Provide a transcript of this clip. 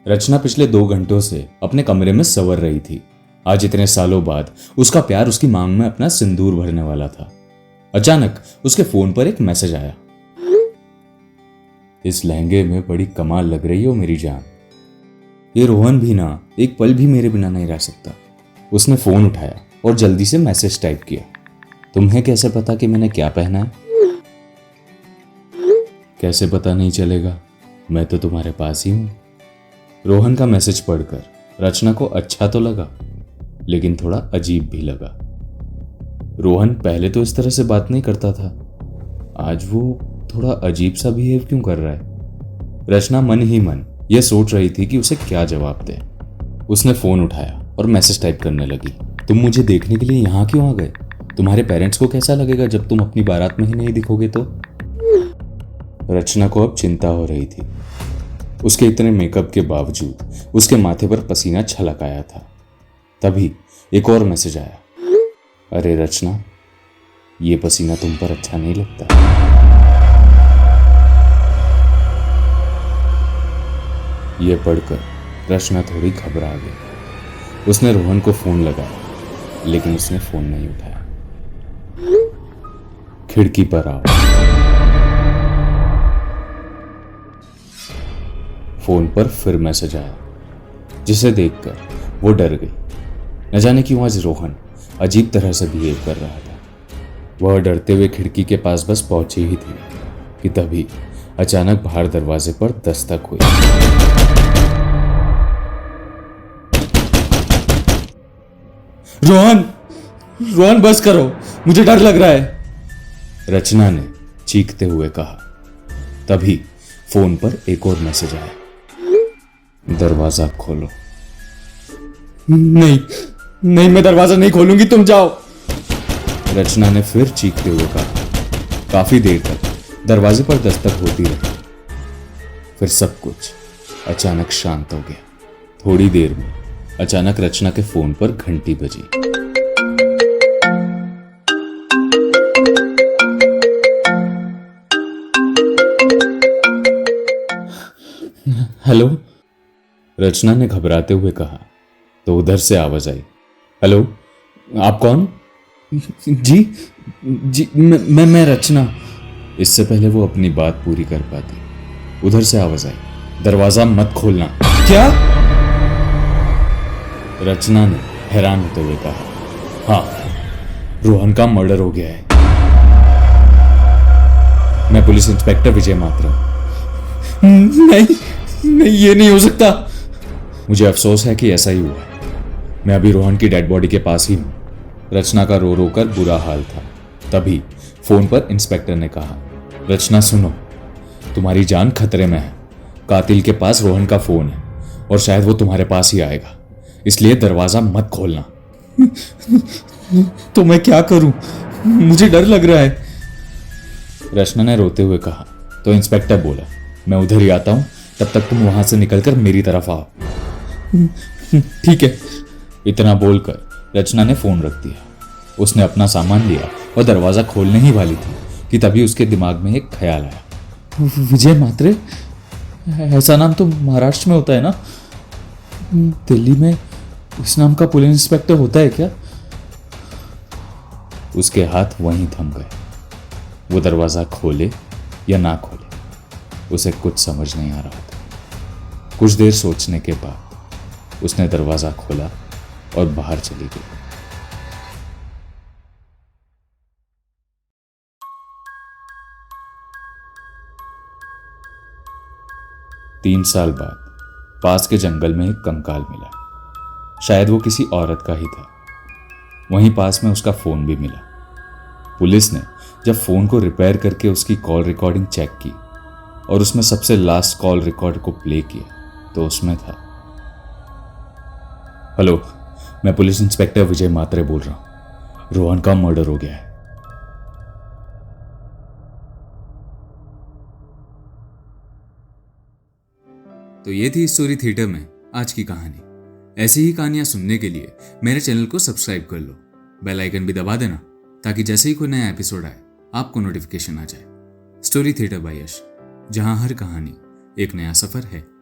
रचना पिछले 2 घंटों से अपने कमरे में संवर रही थी। आज इतने सालों बाद उसका प्यार उसकी मांग में अपना सिंदूर भरने वाला था। अचानक उसके फोन पर एक मैसेज आया। इस लहंगे में बड़ी कमाल लग रही हो मेरी जान। ये रोहन भी ना एक पल भी मेरे बिना नहीं रह सकता। उसने फोन उठाया और जल्दी से मैसेज टाइप किया। तुम्हें कैसे पता कि मैंने क्या पहना है? कैसे पता नहीं चलेगा, मैं तो तुम्हारे पास ही हूं। रोहन का मैसेज पढ़कर रचना को अच्छा तो लगा, लेकिन थोड़ा अजीब भी लगा। रोहन पहले तो इस तरह से बात नहीं करता था, आज वो थोड़ा अजीब सा बिहेव क्यों कर रहा है? रचना मन ही मन यह सोच रही थी कि उसे क्या जवाब दे। उसने फोन उठाया और मैसेज टाइप करने लगी। तुम मुझे देखने के लिए यहाँ क्यों आ गए? तुम्हारे पेरेंट्स को कैसा लगेगा जब तुम अपनी बारात में ही नहीं दिखोगे तो? रचना को अब चिंता हो रही थी। उसके इतने मेकअप के बावजूद उसके माथे पर पसीना छलक आया था। तभी एक और मैसेज आया। अरे रचना, ये पसीना तुम पर अच्छा नहीं लगता। यह पढ़कर रचना थोड़ी घबरा गई। उसने रोहन को फोन लगाया, लेकिन उसने फोन नहीं उठाया। खिड़की पर आओ। फोन पर फिर मैसेज आया, जिसे देखकर वो डर गई। न जाने क्यों आज रोहन अजीब तरह से बिहेव कर रहा था। वह डरते हुए खिड़की के पास बस पहुंची ही थी कि तभी अचानक बाहर दरवाजे पर दस्तक हुई। रोहन, रोहन बस करो, मुझे डर लग रहा है, रचना ने चीखते हुए कहा। तभी फोन पर एक और मैसेज आया। दरवाजा खोलो। नहीं नहीं, मैं दरवाजा नहीं खोलूंगी, तुम जाओ, रचना ने फिर चीखते हुए कहा। काफी देर तक दरवाजे पर दस्तक होती रही। फिर सब कुछ अचानक शांत हो गया। थोड़ी देर में अचानक रचना के फोन पर घंटी बजी। हेलो, रचना ने घबराते हुए कहा। तो उधर से आवाज आई। हेलो, आप कौन? जी जी, मैं रचना। इससे पहले वो अपनी बात पूरी कर पाती, उधर से आवाज आई। दरवाजा मत खोलना। क्या? रचना ने हैरान होते हुए कहा। हाँ, रोहन का मर्डर हो गया है। मैं पुलिस इंस्पेक्टर विजय मात्रा। नहीं नहीं, ये नहीं हो सकता। मुझे अफसोस है कि ऐसा ही हुआ। मैं अभी रोहन की डेड बॉडी के पास ही हूं। रचना का रो रो कर बुरा हाल था। तभी फोन पर इंस्पेक्टर ने कहा। रचना सुनो, तुम्हारी जान खतरे में है। कातिल के पास रोहन का फोन है और शायद वो तुम्हारे पास ही आएगा, इसलिए दरवाजा मत खोलना। तो मैं क्या करूं? मुझे डर लग रहा है, रचना ने रोते हुए कहा। तो इंस्पेक्टर बोला, मैं उधर ही आता हूं, तब तक तुम वहां से निकलकर मेरी तरफ आओ। ठीक है, इतना बोलकर रचना ने फोन रख दिया। उसने अपना सामान लिया और दरवाजा खोलने ही वाली थी कि तभी उसके दिमाग में एक ख्याल आया। विजय मात्रे, ऐसा नाम तो महाराष्ट्र में होता है ना? दिल्ली में इस नाम का पुलिस इंस्पेक्टर होता है क्या? उसके हाथ वहीं थम गए। वो दरवाजा खोले या ना खोले, उसे कुछ समझ नहीं आ रहा था। कुछ देर सोचने के बाद उसने दरवाजा खोला और बाहर चली गई। 3 साल बाद पास के जंगल में एक कंकाल मिला। शायद वो किसी औरत का ही था। वहीं पास में उसका फोन भी मिला। पुलिस ने जब फोन को रिपेयर करके उसकी कॉल रिकॉर्डिंग चेक की और उसमें सबसे लास्ट कॉल रिकॉर्ड को प्ले किया तो उसमें था। हेलो, मैं पुलिस इंस्पेक्टर विजय मात्रे बोल रहा हूं। रोहन का मर्डर हो गया है। तो ये थी स्टोरी थिएटर में आज की कहानी। ऐसी ही कहानियां सुनने के लिए मेरे चैनल को सब्सक्राइब कर लो, बेल आइकन भी दबा देना ताकि जैसे ही कोई नया एपिसोड आए आपको नोटिफिकेशन आ जाए। स्टोरी थिएटर बाय यश, जहां हर कहानी एक नया सफर है।